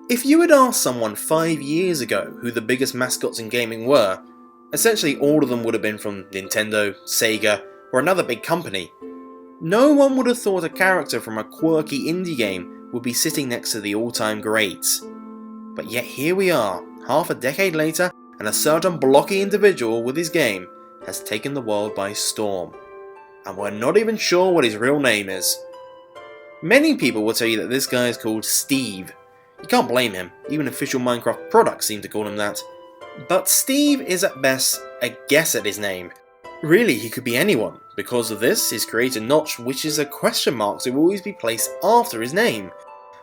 If you had asked someone 5 years ago who the biggest mascots in gaming were, essentially all of them would have been from Nintendo, Sega, or another big company. No one would have thought a character from a quirky indie game would be sitting next to the all-time greats. But yet here we are, half a decade later, and a certain blocky individual with his game has taken the world by storm. And we're not even sure what his real name is. Many people will tell you that this guy is called Steve. You can't blame him, even official Minecraft products seem to call him that. But Steve is at best a guess at his name. Really, he could be anyone. Because of this, his creator Notch wishes a question mark to always be placed after his name.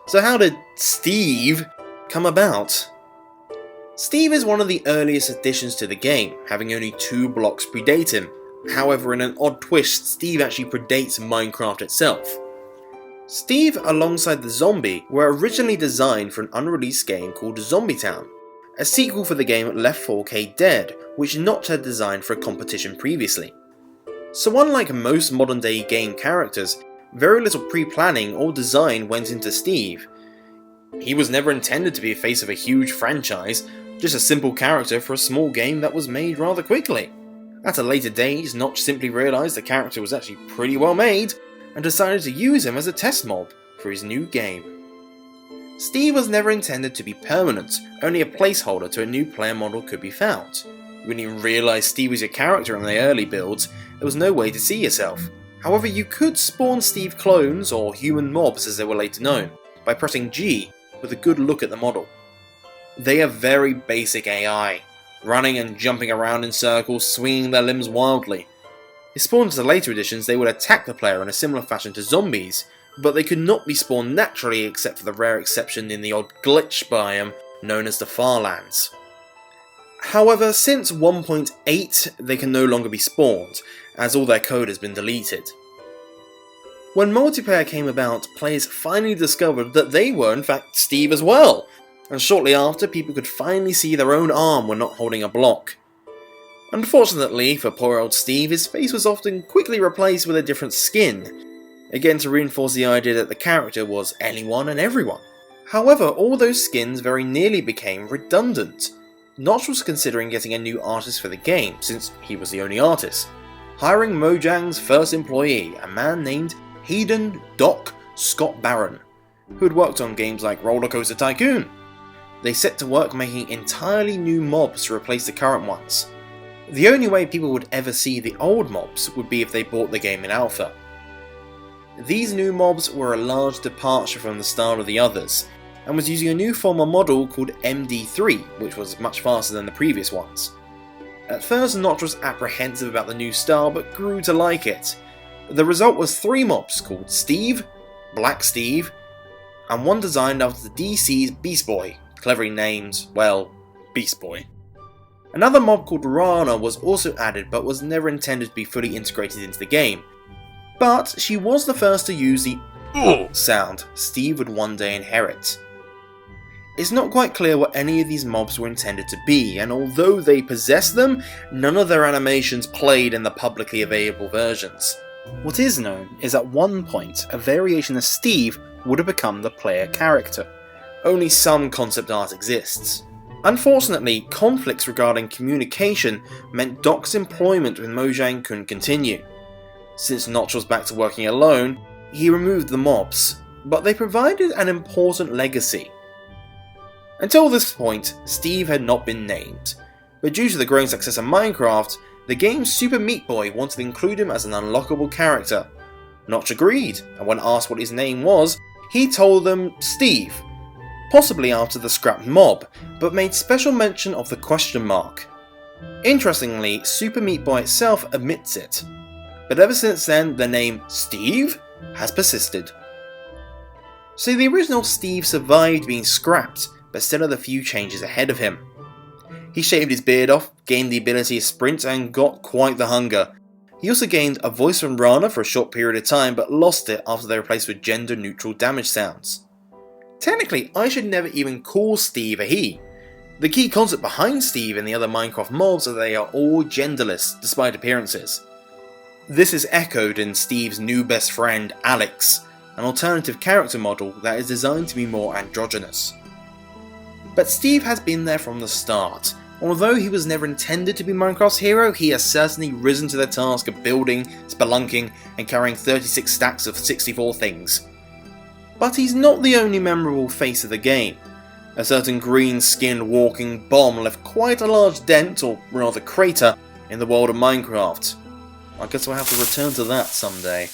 So how did Steve come about? Steve is one of the earliest additions to the game, having only 2 blocks predate him. However, in an odd twist, Steve actually predates Minecraft itself. Steve, alongside the zombie, were originally designed for an unreleased game called Zombie Town, a sequel for the game Left 4K Dead, which Notch had designed for a competition previously. So unlike most modern day game characters, very little pre-planning or design went into Steve. He was never intended to be a face of a huge franchise, just a simple character for a small game that was made rather quickly. At a later date, Notch simply realised the character was actually pretty well made, and decided to use him as a test mob for his new game. Steve was never intended to be permanent, only a placeholder to a new player model could be found. You wouldn't even realise Steve was your character in the early builds, there was no way to see yourself. However, you could spawn Steve clones, or human mobs as they were later known, by pressing G with a good look at the model. They are very basic AI, running and jumping around in circles, swinging their limbs wildly. If spawned to the later editions, they would attack the player in a similar fashion to zombies, but they could not be spawned naturally except for the rare exception in the odd glitch biome known as the Farlands. However, since 1.8 they can no longer be spawned, as all their code has been deleted. When multiplayer came about, players finally discovered that they were in fact Steve as well, and shortly after people could finally see their own arm when not holding a block. Unfortunately for poor old Steve, his face was often quickly replaced with a different skin, again to reinforce the idea that the character was anyone and everyone. However, all those skins very nearly became redundant. Notch was considering getting a new artist for the game, since he was the only artist, hiring Mojang's first employee, a man named Hayden Doc Scott Barron, who had worked on games like Roller Coaster Tycoon. They set to work making entirely new mobs to replace the current ones. The only way people would ever see the old mobs would be if they bought the game in alpha. These new mobs were a large departure from the style of the others, and was using a new form of model called MD3, which was much faster than the previous ones. At first, Notch was apprehensive about the new style, but grew to like it. The result was 3 mobs called Steve, Black Steve, and one designed after DC's Beast Boy, cleverly named, well, Beast Boy. Another mob called Rana was also added, but was never intended to be fully integrated into the game. But she was the first to use the sound Steve would one day inherit. It's not quite clear what any of these mobs were intended to be, and although they possessed them, none of their animations played in the publicly available versions. What is known is at one point, a variation of Steve would have become the player character. Only some concept art exists. Unfortunately, conflicts regarding communication meant Doc's employment with Mojang couldn't continue. Since Notch was back to working alone, he removed the mobs, but they provided an important legacy. Until this point, Steve had not been named, but due to the growing success of Minecraft, the game's Super Meat Boy wanted to include him as an unlockable character. Notch agreed, and when asked what his name was, he told them Steve, possibly after the scrapped mob, but made special mention of the question mark. Interestingly, Super Meat Boy itself admits it, but ever since then the name Steve has persisted. So the original Steve survived being scrapped, but still had a few changes ahead of him. He shaved his beard off, gained the ability to sprint, and got quite the hunger. He also gained a voice from Rana for a short period of time, but lost it after they replaced with gender-neutral damage sounds. Technically, I should never even call Steve a he. The key concept behind Steve and the other Minecraft mobs is that they are all genderless, despite appearances. This is echoed in Steve's new best friend, Alex, an alternative character model that is designed to be more androgynous. But Steve has been there from the start. Although he was never intended to be Minecraft's hero, he has certainly risen to the task of building, spelunking, and carrying 36 stacks of 64 things. But he's not the only memorable face of the game. A certain green-skinned walking bomb left quite a large dent, or rather crater, in the world of Minecraft. I guess we'll have to return to that someday.